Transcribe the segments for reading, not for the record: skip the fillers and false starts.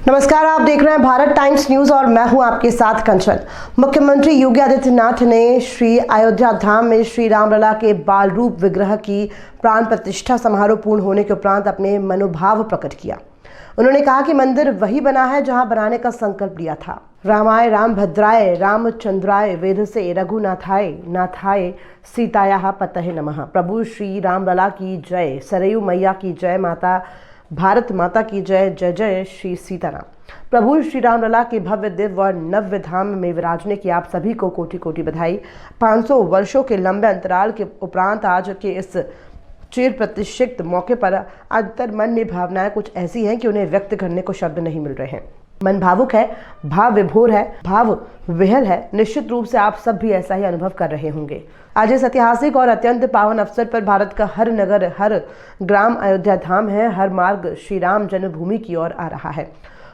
नमस्कार, आप देख रहे हैं भारत टाइम्स न्यूज और मैं हूं आपके साथ कंचन। मुख्यमंत्री योगी आदित्यनाथ ने श्री अयोध्या धाम में श्री रामलला के बाल रूप विग्रह की प्राण प्रतिष्ठा समारोह पूर्ण होने के उपरांत अपने मनोभाव प्रकट किया। उन्होंने कहा कि मंदिर वही बना है जहां बनाने का संकल्प लिया था। रामाय रामभद्राय रामचंद्राय वेधसे रघुनाथाय नाथाय सीतायाः पतये नमः। प्रभु श्री रामलला की जय, सरयू मैया की जय, माता भारत माता की जय, जय जय श्री सीताराम। प्रभु श्री रामलला के भव्य दिव्य और नव्य धाम में विराजने की आप सभी को कोटि कोटि बधाई। 500 वर्षों के लंबे अंतराल के उपरांत आज के इस चिर प्रतिष्ठित मौके पर अंतर मन में भावनाएं कुछ ऐसी हैं कि उन्हें व्यक्त करने को शब्द नहीं मिल रहे हैं। मन भावुक है, भाव विभोर है, भाव विहल है। निश्चित रूप से आप सब भी ऐसा ही अनुभव कर रहे होंगे। आज इस ऐतिहासिक और अत्यंत पावन अवसर पर भारत का हर नगर, हर ग्राम अयोध्या धाम है। हर मार्ग श्री राम जन्मभूमि की ओर आ रहा है।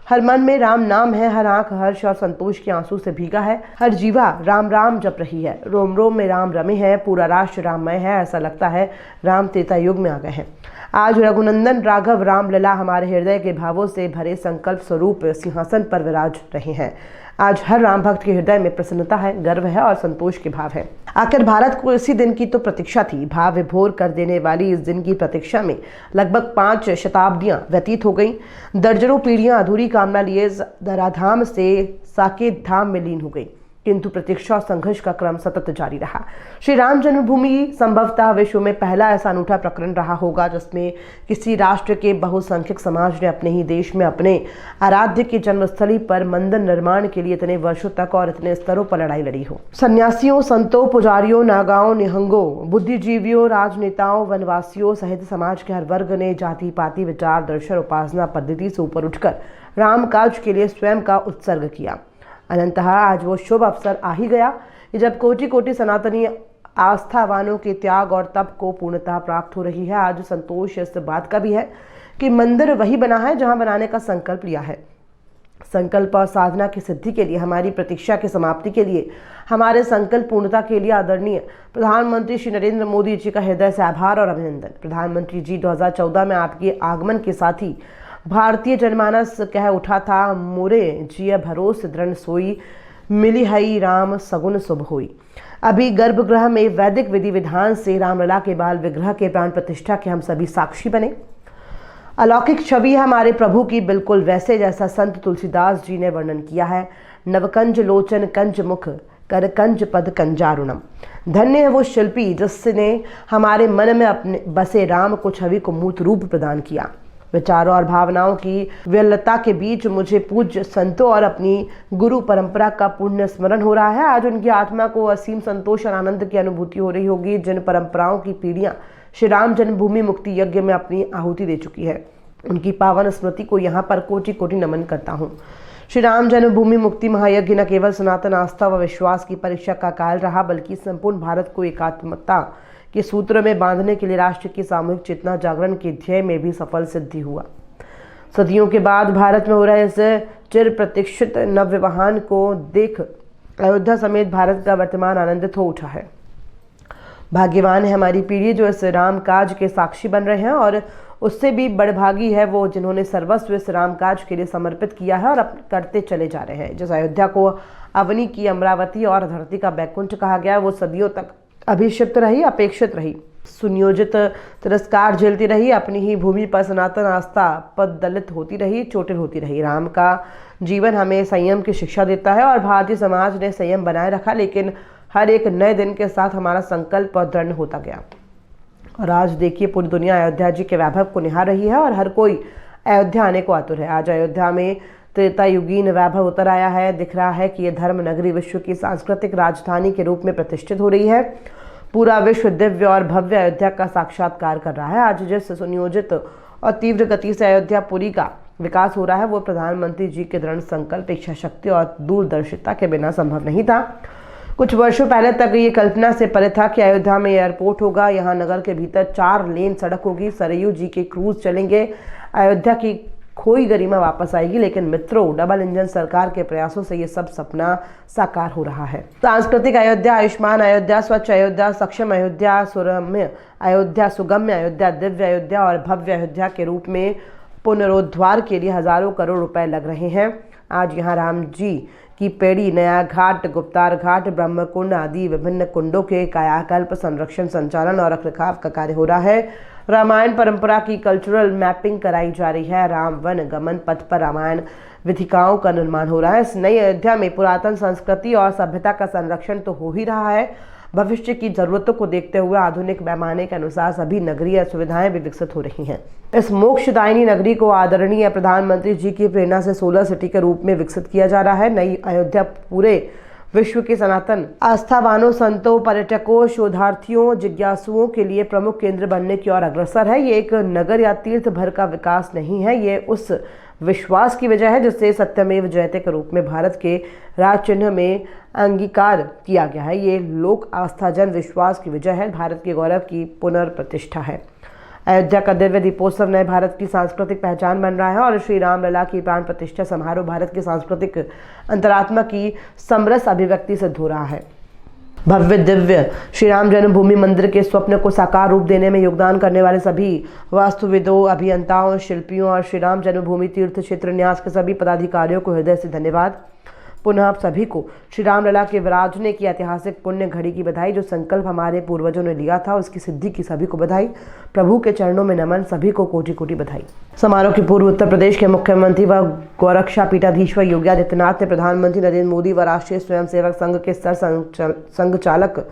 हर मन में राम नाम है, हर आंख हर्ष और संतोष के आंसू से भीगा है। हर जीवा राम राम जप रही है, रोम रोम में राम रमे है, पूरा राष्ट्र राममय है। ऐसा लगता है राम त्रेता युग में आ गए हैं। आज रघुनंदन राघव रामलला हमारे हृदय के भावों से भरे संकल्प स्वरूप सिंहासन पर विराज रहे हैं। आज हर राम भक्त के हृदय में प्रसन्नता है, गर्व है और संतोष के भाव है। आखिर भारत को इसी दिन की तो प्रतीक्षा थी। भाव विभोर कर देने वाली इस दिन की प्रतीक्षा में लगभग 5 शताब्दियां व्यतीत हो गईं। दर्जनों पीढ़ियां अधूरी कामना लिए धराधाम से साकेत धाम में लीन हो गई, किंतु प्रतीक्षा और संघर्ष का क्रम सतत जारी रहा। श्री राम जन्मभूमि संभवतः विश्व में पहला ऐसा अनूठा प्रकरण रहा होगा जिसमें किसी राष्ट्र के बहुसंख्यक समाज ने अपने ही देश में अपने आराध्य की जन्मस्थली पर मंदिर निर्माण के लिए इतने वर्षों तक और इतने स्तरों पर लड़ाई लड़ी हो। सन्यासियों, संतों, पुजारियों, नागाओं, निहंगों, बुद्धिजीवियों, राजनेताओं, वनवासियों सहित समाज के हर वर्ग ने जाति पाति, विचार, दर्शन, उपासना पद्धति से ऊपर उठकर राम काज के लिए स्वयं का उत्सर्ग किया। अनंतः आज वो शुभ अवसर आ ही गया जब कोटि कोटि सनातनी आस्थावानों के त्याग और तप को पूर्णतः प्राप्त हो रही है। आज संतोष इस बात का भी है कि मंदिर वही बना है जहां बनाने का संकल्प लिया है। संकल्प और साधना की सिद्धि के लिए, हमारी प्रतीक्षा की समाप्ति के लिए, हमारे संकल्प पूर्णता के लिए आदरणीय प्रधानमंत्री श्री नरेंद्र मोदी जी का हृदय से आभार और अभिनंदन। प्रधानमंत्री जी 2014 में आपके आगमन के साथ ही भारतीय जनमानस कह उठा था, मोरे जिय भरोस दृढ़ सोई, मिली हई राम सगुन शुभ होई। अभी गर्भगृह में वैदिक विधि विधान से रामलला के बाल विग्रह के प्राण प्रतिष्ठा के हम सभी साक्षी बने। अलौकिक छवि हमारे प्रभु की, बिल्कुल वैसे जैसा संत तुलसीदास जी ने वर्णन किया है। नवकंज लोचन कंज मुख कर कंज पद कंजारुणम। धन्य है वो शिल्पी जिसने हमारे मन में अपने बसे राम को छवि को मूर्त रूप प्रदान किया। विचारों और भावनाओं की विलता के बीच मुझे पूज्य संतों और अपनी गुरु परंपरा का पुण्य स्मरण हो रहा है। आज उनकी आत्मा को असीम संतोष और आनंद की अनुभूति हो रही होगी, जिन परंपराओं की पीढ़ियां श्री राम जन्मभूमि मुक्ति यज्ञ में अपनी आहुति दे चुकी है। उनकी पावन स्मृति को यहाँ पर कोटि कोटि नमन करता हूँ। श्री राम जन्मभूमि मुक्ति महायज्ञ न केवल सनातन आस्था व विश्वास की परीक्षा का काल रहा, बल्कि संपूर्ण भारत को एकात्मता के सूत्र में बांधने के लिए राष्ट्र की सामूहिक चेतना जागरण के ध्येय में भी सफल सिद्धि हुआ। सदियों के बाद भारत में हो रहे इस चिर प्रतीक्षित नवविवाहन को देख अयोध्या समेत भारत का वर्तमान आनंदित हो उठा है। भाग्यवान है हमारी पीढ़ी जो इस राम काज के साक्षी बन रहे हैं, और उससे भी बड़भागी है वो जिन्होंने सर्वस्व इस राम काज के लिए समर्पित किया है और करते चले जा रहे हैं। जिस अयोध्या को अवनी की अमरावती और धरती का बैकुंठ कहा गया, वो सदियों तक अभिषिप्त रही, अपेक्षित रही, सुनियोजित तिरस्कार झेलती रही। अपनी ही भूमि पर सनातन आस्था पद दलित होती रही, चोटिल होती रही। राम का जीवन हमें संयम की शिक्षा देता है और भारतीय समाज ने संयम बनाए रखा, लेकिन हर एक नए दिन के साथ हमारा संकल्प और दृढ़ होता गया। और आज देखिए पूरी दुनिया अयोध्या जी के वैभव को निहार रही है और हर कोई अयोध्या आने को आतुर है। आज अयोध्या में त्रेता युगीन वैभव उतर आया है। दिख रहा है कि यह धर्म नगरी विश्व की सांस्कृतिक राजधानी के रूप में प्रतिष्ठित हो रही है। पूरा विश्व दिव्य और भव्य अयोध्या का साक्षात्कार कर रहा है। आज जिस सुनियोजित और तीव्र गति से अयोध्यापुरी का विकास हो रहा है, वो प्रधानमंत्री जी के दृढ़ संकल्प, इच्छा शक्ति और दूरदर्शिता के बिना संभव नहीं था। कुछ वर्षों पहले तक ये कल्पना से परे था कि अयोध्या में एयरपोर्ट होगा, यहाँ नगर के भीतर 4 लेन सड़क होगी, सरयू जी के क्रूज चलेंगे, अयोध्या की खोई गरिमा वापस आएगी। लेकिन मित्रों, डबल इंजन सरकार के प्रयासों से ये सब सपना साकार हो रहा है। सांस्कृतिक अयोध्या, आयुष्मान अयोध्या, स्वच्छ अयोध्या, सक्षम अयोध्या, सुरम्य अयोध्या, सुगम्य अयोध्या, दिव्य अयोध्या और भव्य अयोध्या के रूप में पुनरुद्धार के लिए हजारों करोड़ रुपए लग रहे हैं। आज यहाँ राम जी की पेड़ी, नया घाट, गुप्तार घाट, ब्रह्मकुंड आदि विभिन्न कुंडों के कायाकल्प, संरक्षण, संचालन और रखरखाव का कार्य हो रहा है। रामायण परंपरा की कल्चरल मैपिंग कराई जा रही है। राम वन गमन पथ पर रामायण विधिकाओं का निर्माण हो रहा है। इस नई अयोध्या में पुरातन संस्कृति और सभ्यता का संरक्षण तो हो ही रहा है, भविष्य की जरूरतों को देखते हुए आधुनिक पैमाने के अनुसार सभी नगरीय सुविधाएं भी विकसित हो रही हैं। इस मोक्षदायिनी नगरी को आदरणीय प्रधानमंत्री जी की प्रेरणा से सोलर सिटी के रूप में विकसित किया जा रहा है। नई अयोध्या पूरे विश्व के सनातन आस्थावानों, संतों, पर्यटकों, शोधार्थियों, जिज्ञासुओं के लिए प्रमुख केंद्र बनने की ओर अग्रसर है। ये एक नगर या तीर्थ भर का विकास नहीं है, ये उस विश्वास की वजह है जिससे सत्यमेव जयते के रूप में भारत के राज चिन्ह में अंगीकार किया गया है। ये लोक आस्था, जन विश्वास की वजह है, भारत के गौरव की पुनर्प्रतिष्ठा है। अयोध्या का दिव्य दीपोत्सव नए भारत की सांस्कृतिक पहचान बन रहा है और श्री राम लला की प्राण प्रतिष्ठा समारोह भारत की सांस्कृतिक अंतरात्मा की समरस अभिव्यक्ति सिद्ध हो रहा है। भव्य दिव्य श्री राम जन्मभूमि मंदिर के स्वप्न को साकार रूप देने में योगदान करने वाले सभी वास्तुविदों, अभियंताओं, शिल्पियों और श्री राम जन्मभूमि तीर्थ क्षेत्र न्यास के सभी पदाधिकारियों को हृदय से धन्यवाद। पुनः आप सभी को श्री राम लला के विराजने की ऐतिहासिक पुण्य घड़ी की बधाई। जो संकल्प हमारे पूर्वजों ने लिया था उसकी सिद्धि की सभी को बधाई। प्रभु के चरणों में नमन, सभी को कोटि कोटि बधाई। समारोह के पूर्व उत्तर प्रदेश के मुख्यमंत्री व गोरक्षा पीठाधीश्वर योगी आदित्यनाथ ने प्रधानमंत्री नरेंद्र मोदी व राष्ट्रीय स्वयंसेवक संघ के संघ चालक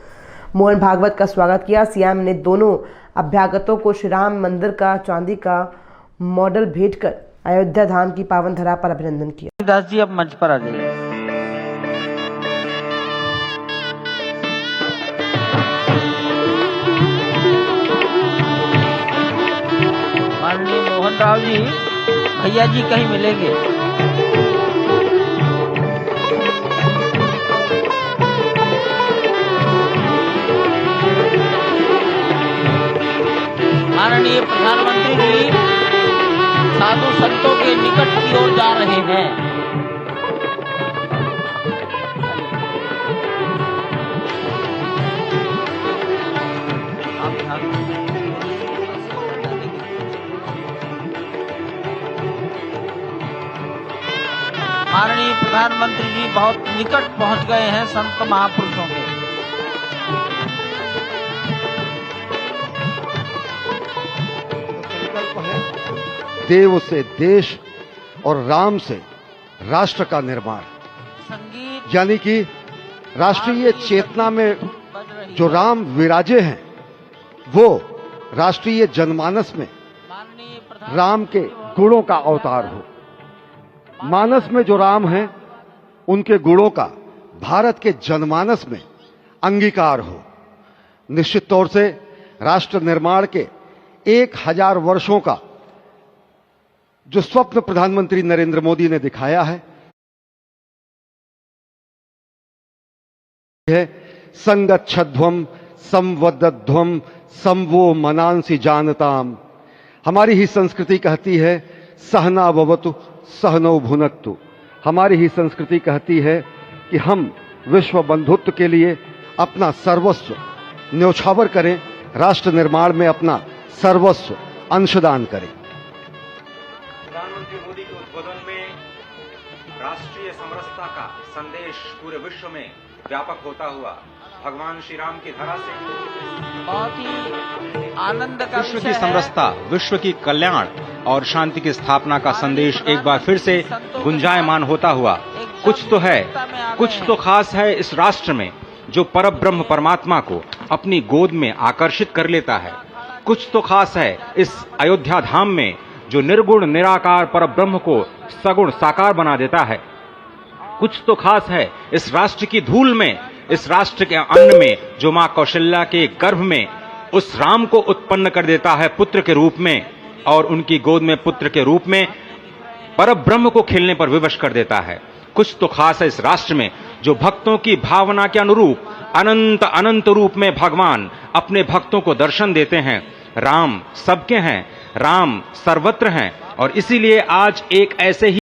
मोहन भागवत का स्वागत किया। सीएम ने दोनों अभ्यागतों को श्री राम मंदिर का चांदी का मॉडल भेंट कर अयोध्या धाम की पावन धरा पर अभिनंदन किया। दास जी अब मंच पर आ जाइए। माननीय मोहन राव जी, भैया जी कहीं मिलेंगे। माननीय प्रधानमंत्री जी साधु संतों के निकट की ओर जा रहे हैं। माननीय प्रधानमंत्री जी बहुत निकट पहुंच गए हैं संत महापुरुषों के। देव से देश और राम से राष्ट्र का निर्माण, संगीत यानी कि राष्ट्रीय चेतना में जो राम विराजे हैं वो राष्ट्रीय जनमानस में राम के गुणों का अवतार हो। मानस में जो राम हैं उनके गुणों का भारत के जनमानस में अंगीकार हो। निश्चित तौर से राष्ट्र निर्माण के 1000 वर्षों का जो स्वप्न प्रधानमंत्री नरेंद्र मोदी ने दिखाया है संगच्छध्वम संवदध्वम संवो मनांसि जानताम। हमारी ही संस्कृति कहती है सहना भवतु सहनो भुनक्तु। हमारी ही संस्कृति कहती है कि हम विश्व बंधुत्व के लिए अपना सर्वस्व न्यौछावर करें, राष्ट्र निर्माण में अपना सर्वस्व अंशदान करें। प्रधानमंत्री मोदी के उद्बोधन में राष्ट्रीय समरसता का संदेश पूरे विश्व में व्यापक होता हुआ भगवान श्री राम की धरा से बहुत ही आनंद का विश्व की समरसता, विश्व की कल्याण और शांति की स्थापना का संदेश एक बार फिर से गुंजायमान होता हुआ कुछ तो है, कुछ तो खास है इस राष्ट्र में जो परब्रह्म परमात्मा को अपनी गोद में आकर्षित कर लेता है। कुछ तो खास है इस अयोध्या धाम में जो निर्गुण निराकार परब्रह्म को सगुण साकार बना देता है। कुछ तो खास है इस राष्ट्र की धूल में, इस राष्ट्र के अन्न में जो मां कौशल्या के गर्भ में उस राम को उत्पन्न कर देता है पुत्र के रूप में, और उनकी गोद में पुत्र के रूप में परब्रह्म को खेलने पर विवश कर देता है। कुछ तो खास है इस राष्ट्र में जो भक्तों की भावना के अनुरूप अनंत अनंत रूप में भगवान अपने भक्तों को दर्शन देते हैं। राम सबके हैं, राम सर्वत्र हैं, और इसीलिए आज एक ऐसे ही